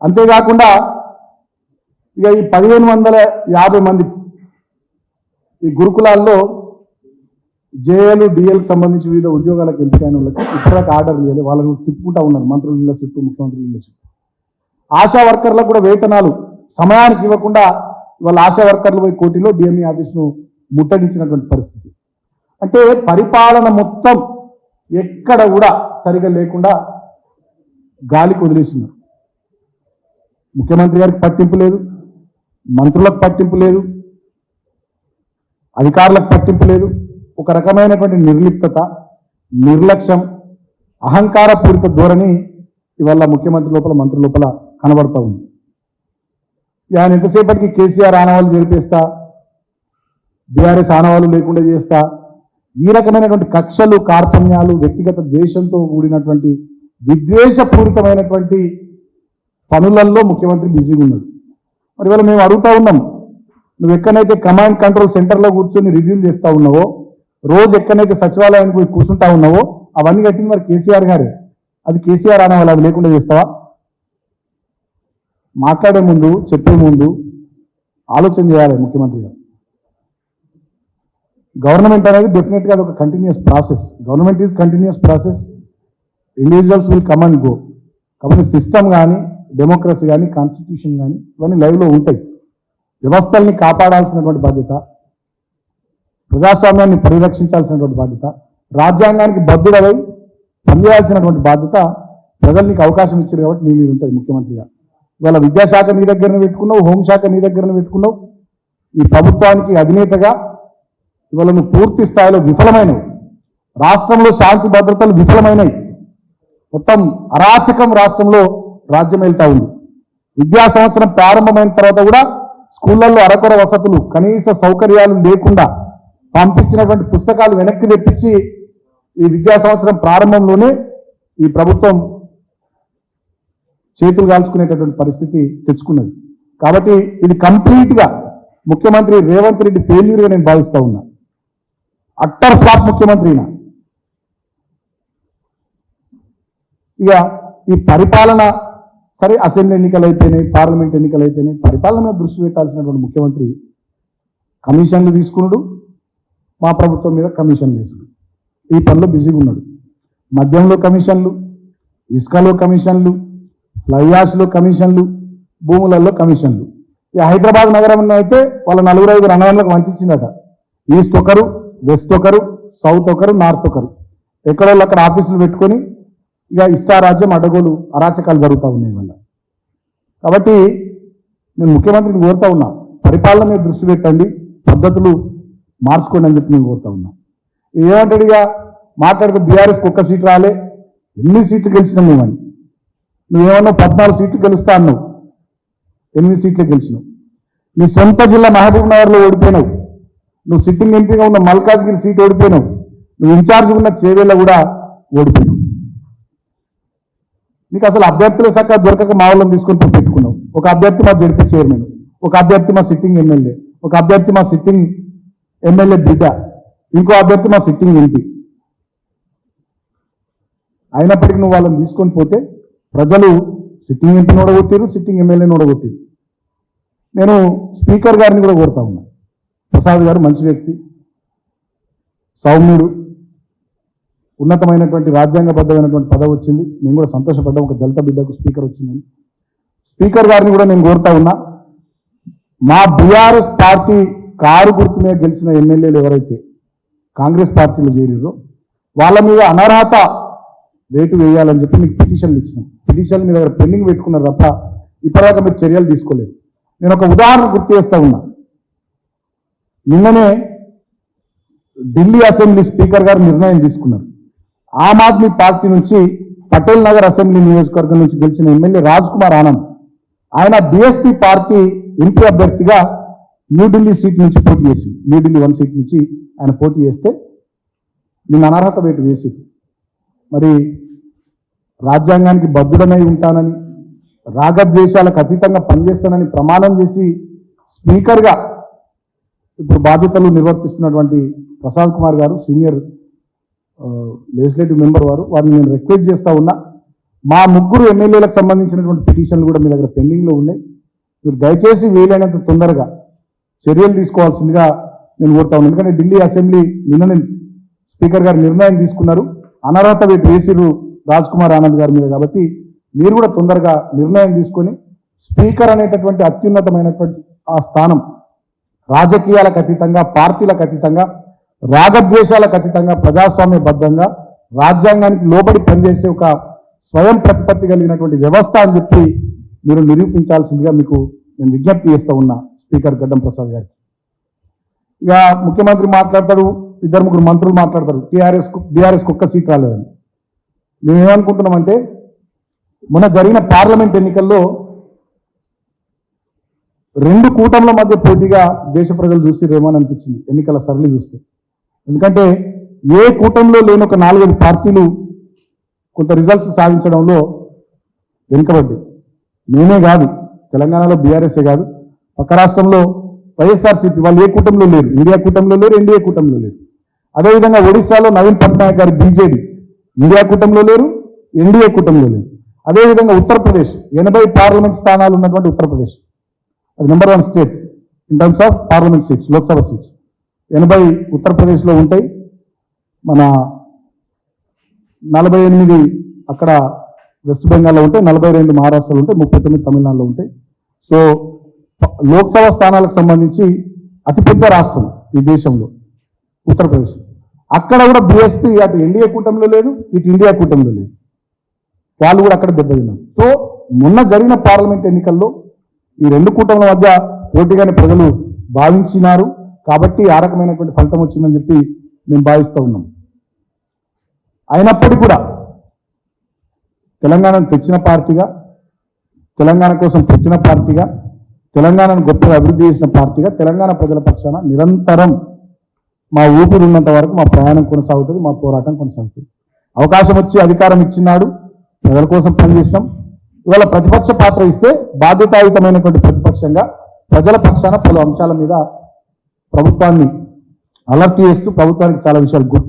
అంతేకాకుండా ఇక ఈ 1550 మంది ఈ గురుకులాల్లో జేఎల్ డిఎల్కి సంబంధించి వివిధ ఉద్యోగాలకు ఎంపికైన వాళ్ళకి ఇప్పటిదాకా ఆర్డర్ చేయాలి. వాళ్ళను తిప్పుకుంటా ఉన్నారు మంత్రుల ఇళ్ళ చుట్టూ, ముఖ్యమంత్రి ఇళ్ళ చుట్టూ. ఆశా వర్కర్లకు కూడా వేతనాలు సమయానికి ఇవ్వకుండా వాళ్ళ ఆశా వర్కర్లు పోయి కోర్టులో డిఎంఈ ఆఫీస్ను ముట్టడించినటువంటి పరిస్థితి. అంటే పరిపాలన మొత్తం ఎక్కడ కూడా సరిగా లేకుండా గాలికి వదిలేసినారు. ముఖ్యమంత్రి గారికి పట్టింపు లేదు, మంత్రులకు పట్టింపు లేదు, అధికారులకు పట్టింపు లేదు. ఒక రకమైనటువంటి నిర్లిప్తత, నిర్లక్ష్యం, అహంకారపూరిత ధోరణి ఇవాళ ముఖ్యమంత్రి లోపల, మంత్రి లోపల కనబడతా ఉంది. ఆయన ఎంతసేపటికి కేసీఆర్ ఆనవాళ్ళు జరిపేస్తా, బీఆర్ఎస్ ఆనవాళ్ళు లేకుండా చేస్తా, ఈ రకమైనటువంటి కక్షలు, కార్పణ్యాలు, వ్యక్తిగత ద్వేషంతో కూడినటువంటి విద్వేషపూరితమైనటువంటి పనులలో ముఖ్యమంత్రి బిజీగా ఉన్నాడు. మరి ఇవాళ మేము అడుగుతా ఉన్నాం, నువ్వు ఎక్కడైతే కమాండ్ కంట్రోల్ సెంటర్లో కూర్చొని రివ్యూలు చేస్తూ ఉన్నావో, రోజు ఎక్కడైతే సచివాలయానికి పోయి కూర్చుంటా ఉన్నావో అవన్నీ కట్టింది మరి కేసీఆర్ గారే. అది కేసీఆర్ ఆనవాళ్ళు, అది లేకుండా చేస్తావా? మాట్లాడే ముందు, చెప్పే ముందు ఆలోచన చేయాలి ముఖ్యమంత్రి గారు. గవర్నమెంట్ అనేది డెఫినెట్గా అది ఒక continuous process. Government is continuous process. Individuals will come and go. కాబట్టి సిస్టమ్ కానీ, డెమోక్రసీ కానీ, కాన్స్టిట్యూషన్ కానీ ఇవన్నీ లైవ్లో ఉంటాయి. వ్యవస్థల్ని కాపాడాల్సినటువంటి బాధ్యత, ప్రజాస్వామ్యాన్ని పరిరక్షించాల్సినటువంటి బాధ్యత, రాజ్యాంగానికి బద్దుడవై పనిచేయాల్సినటువంటి బాధ్యత ప్రజలు నీకు అవకాశం ఇచ్చారు కాబట్టి నీ మీద ఉంటుంది ముఖ్యమంత్రిగా. ఇవాళ విద్యాశాఖ నీ దగ్గరనే పెట్టుకున్నావు, హోంశాఖ నీ దగ్గరనే పెట్టుకున్నావు. ఈ ప్రభుత్వానికి అధినేతగా ఇవాళ నువ్వు పూర్తి స్థాయిలో విఫలమైనవి. రాష్ట్రంలో శాంతి భద్రతలు విఫలమైనవి. మొత్తం అరాచకం రాష్ట్రంలో రాజ్యం వెళ్తా ఉంది. విద్యా సంవత్సరం ప్రారంభమైన తర్వాత కూడా స్కూళ్లలో అరకొర వసతులు, కనీస సౌకర్యాలు లేకుండా పంపించినటువంటి పుస్తకాలు వెనక్కి తెప్పించి ఈ విద్యా సంవత్సరం ప్రారంభంలోనే ఈ ప్రభుత్వం చేతులు కాల్చుకునేటటువంటి పరిస్థితి తెచ్చుకున్నది. కాబట్టి ఇది కంప్లీట్గా ముఖ్యమంత్రి రేవంత్ రెడ్డి ఫెయిల్యూర్గా నేను భావిస్తూ ఉన్నా. అట్టర్ ఫ్లాప్ ముఖ్యమంత్రినా. ఇక ఈ పరిపాలన సరే, అసెంబ్లీ ఎన్నికలు అయిపోయినాయి, పార్లమెంట్ ఎన్నికలు అయిపోయినాయి, పరిపాలన మీద దృష్టి పెట్టాల్సినటువంటి ముఖ్యమంత్రి కమిషన్లు తీసుకున్నాడు, మా ప్రభుత్వం మీద కమిషన్లు వేసుడు, ఈ పనిలో బిజీగా ఉన్నాడు. మద్యంలో కమిషన్లు, ఇసుకలో కమిషన్లు, ఫ్లైయాష్లో కమిషన్లు, భూములలో కమిషన్లు. ఇక హైదరాబాద్ నగరం అయితే వాళ్ళ 4-5 రంగాలకు వంచిందట. ఈస్ట్ ఒకరు, వెస్ట్ ఒకరు, సౌత్ ఒకరు, నార్త్ ఒకరు, ఎక్కడోళ్ళు అక్కడ ఆఫీసులు పెట్టుకొని ఇక ఇష్టారాజ్యం, అడగోలు, అరాచకాలు జరుగుతూ ఉన్నాయి వల్ల. కాబట్టి నేను ముఖ్యమంత్రిని కోరుతా ఉన్నా, పరిపాలన మీద దృష్టి పెట్టండి, పద్ధతులు మార్చుకోండి అని చెప్పి నేను కోరుతా ఉన్నా. ఏమంటాడు ఇక మాట్లాడితే బీఆర్ఎస్కి 1 సీటు రాలే, ఎన్ని సీట్లు గెలిచినాం మేమని. నువ్వేమన్నా 14 సీట్లు గెలుస్తా అన్నావు, 8 సీట్లు గెలిచినావు. నీ సొంత జిల్లా మహబూబ్ నగర్లో ఓడిపోయినావు. నువ్వు సిట్టింగ్ ఎంపీగా ఉన్న మల్కాజ్గిరి సీట్ ఓడిపోయినావు. నువ్వు ఇన్ఛార్జ్ ఉన్న చేవేళ్ళ కూడా ఓడిపోయినావు. నీకు అసలు అభ్యర్థుల శాఖ దొరకక మా వాళ్ళని తీసుకొని పెట్టుకున్నావు. ఒక అభ్యర్థి మా జడ్పీ చైర్మన్, ఒక అభ్యర్థి మా సిట్టింగ్ ఎమ్మెల్యే, ఒక అభ్యర్థి మా సిట్టింగ్ ఎమ్మెల్యే బిడ్డ, ఇంకో అభ్యర్థి మా సిట్టింగ్ ఎంపీ. అయినప్పటికీ నువ్వు వాళ్ళని తీసుకొని పోతే ప్రజలు సిట్టింగ్ ఎంపీని ఓడగొట్టారు, సిట్టింగ్ ఎమ్మెల్యేని ఓడగొట్టారు. నేను స్పీకర్ గారిని కూడా కోరుతా ఉన్నా. ప్రసాద్ గారు మంచి వ్యక్తి, సౌమ్యుడు, ఉన్నతమైనటువంటి రాజ్యాంగబద్ధమైనటువంటి పదవి వచ్చింది. నేను కూడా సంతోషపడ్డా, ఒక దళిత బిడ్డకు స్పీకర్ వచ్చిందని. స్పీకర్ గారిని కూడా నేను కోరుతా ఉన్నా, మా బీఆర్ఎస్ పార్టీ కారు గుర్తు మీద గెలిచిన ఎమ్మెల్యేలు ఎవరైతే కాంగ్రెస్ పార్టీలో చేరారో వాళ్ళ మీద అనర్హత వేటు వేయాలని చెప్పి మీకు పిటిషన్లు ఇచ్చినాం. పిటిషన్లు మీ దగ్గర పెండింగ్ పెట్టుకున్నారు తప్ప ఇప్పటిదాకా మీరు చర్యలు తీసుకోలేదు. నేను ఒక ఉదాహరణ గుర్తు చేస్తా ఉన్నా. నిన్ననే ఢిల్లీ అసెంబ్లీ స్పీకర్ గారు నిర్ణయం తీసుకున్నారు. ఆమ్ ఆద్మీ పార్టీ నుంచి పటేల్ నగర్ అసెంబ్లీ నియోజకవర్గం నుంచి గెలిచిన ఎమ్మెల్యే రాజ్ కుమార్ ఆనంద్, ఆయన బీఎస్పీ పార్టీ ఎంపీ అభ్యర్థిగా న్యూఢిల్లీ సీట్ నుంచి పోటీ చేసి, న్యూఢిల్లీ 1 సీట్ నుంచి ఆయన పోటీ చేస్తే నిన్న అనర్హత వేటు వేసి, మరి రాజ్యాంగానికి బద్దుడనై ఉంటానని, రాగద్వేషాలకు అతీతంగా పనిచేస్తానని ప్రమాణం చేసి స్పీకర్గా ఇప్పుడు బాధ్యతలు నిర్వర్తిస్తున్నటువంటి ప్రసాద్ కుమార్ గారు, సీనియర్ లెజిస్లేటివ్ మెంబర్ వారిని నేను రిక్వెస్ట్ చేస్తా ఉన్నా, మా ముగ్గురు ఎమ్మెల్యేలకు సంబంధించినటువంటి పిటిషన్లు కూడా మీ దగ్గర పెండింగ్లో ఉన్నాయి. మీరు దయచేసి వీలైనంత తొందరగా చర్యలు తీసుకోవాల్సిందిగా నేను కోరుతా ఉన్నాను. ఎందుకంటే ఢిల్లీ అసెంబ్లీ నిన్న స్పీకర్ గారు నిర్ణయం తీసుకున్నారు, అనర్హత వేటు వేసిరు రాజ్ కుమార్ ఆనంద్ గారి మీద. కాబట్టి మీరు కూడా తొందరగా నిర్ణయం తీసుకొని స్పీకర్ అనేటటువంటి అత్యున్నతమైనటువంటి ఆ స్థానం రాజకీయాలకు అతీతంగా, పార్టీలకు అతీతంగా, రాగద్వేషాలకు అతీతంగా, ప్రజాస్వామ్యబద్ధంగా రాజ్యాంగానికి లోబడి పనిచేసే ఒక స్వయం ప్రతిపత్తి కలిగినటువంటి వ్యవస్థ అని చెప్పి మీరు నిరూపించాల్సిందిగా మీకు నేను విజ్ఞప్తి చేస్తూ ఉన్నా స్పీకర్ గడ్డం ప్రసాద్ గారికి. ఇక ముఖ్యమంత్రి మాట్లాడతాడు, ఇద్దరు ముగ్గురు మంత్రులు మాట్లాడతారు, బీఆర్ఎస్కి ఒక్క సీట్ రాలేదని. మేము ఏమనుకుంటున్నామంటే మొన్న జరిగిన పార్లమెంట్ ఎన్నికల్లో రెండు కూటముల మధ్య పోటీగా దేశ ప్రజలు చూసిరేమో అని అనిపించింది ఎన్నికల సరళి చూస్తే. ఎందుకంటే ఏ కూటమిలో లేని ఒక 4-5 పార్టీలు కొంత రిజల్ట్స్ సాధించడంలో వెనుకబడ్డాయి. మేమే కాదు, తెలంగాణలో బీఆర్ఎస్ఏ కాదు, పక్క రాష్ట్రంలో వైఎస్ఆర్సీపీ వాళ్ళు ఏ కూటమిలో లేరు, ఇండియా కూటమిలో లేరు, ఎన్డీఏ కూటమిలో లేరు. అదేవిధంగా ఒడిశాలో నవీన్ పట్నాయక్ గారు బీజేడీ ఇండియా కూటమిలో లేరు, ఎన్డీఏ కూటమిలో లేరు. అదేవిధంగా ఉత్తరప్రదేశ్ 80 పార్లమెంట్ స్థానాలు ఉన్నటువంటి ఉత్తరప్రదేశ్, అది number 1 state in terms of parliament seats, Lok Sabha seats 80 ఉత్తరప్రదేశ్లో ఉంటాయి. మన 48 అక్కడ వెస్ట్ బెంగాల్లో ఉంటాయి, 42 మహారాష్ట్రలో ఉంటాయి, 39 తమిళనాడులో ఉంటాయి. సో లోక్సభ స్థానాలకు సంబంధించి అతిపెద్ద రాష్ట్రం ఈ దేశంలో ఉత్తరప్రదేశ్. అక్కడ కూడా బీఎస్పీ అటు ఎన్డీఏ కూటమిలో లేదు, ఇటు ఇండియా కూటమిలో లేదు, వాళ్ళు కూడా అక్కడ దెబ్బతిన్నారు. సో మొన్న జరిగిన పార్లమెంట్ ఎన్నికల్లో ఈ రెండు కూటముల మధ్య పోటీగానే ప్రజలు భావించినారు. కాబట్టి ఆ రకమైనటువంటి ఫలితం వచ్చిందని చెప్పి మేము భావిస్తూ ఉన్నాం. అయినప్పటికీ కూడా తెలంగాణను తెచ్చిన పార్టీగా, తెలంగాణ కోసం పుట్టిన పార్టీగా, తెలంగాణను గొప్పగా అభివృద్ధి చేసిన పార్టీగా తెలంగాణ ప్రజల పక్షాన నిరంతరం మా ఊపిరి ఉన్నంత వరకు మా ప్రయాణం కొనసాగుతుంది, మా పోరాటం కొనసాగుతుంది. అవకాశం వచ్చి అధికారం ఇచ్చినాడు, ప్రజల కోసం పనిచేసినాం. ఇవాళ ప్రతిపక్ష పాత్ర ఇస్తే బాధ్యతాయుతమైనటువంటి ప్రతిపక్షంగా ప్రజల పక్షాన పలు అంశాల మీద ప్రభుత్వాన్ని అలర్ట్ చేస్తూ ప్రభుత్వానికి చాలా విషయాలు గుర్తు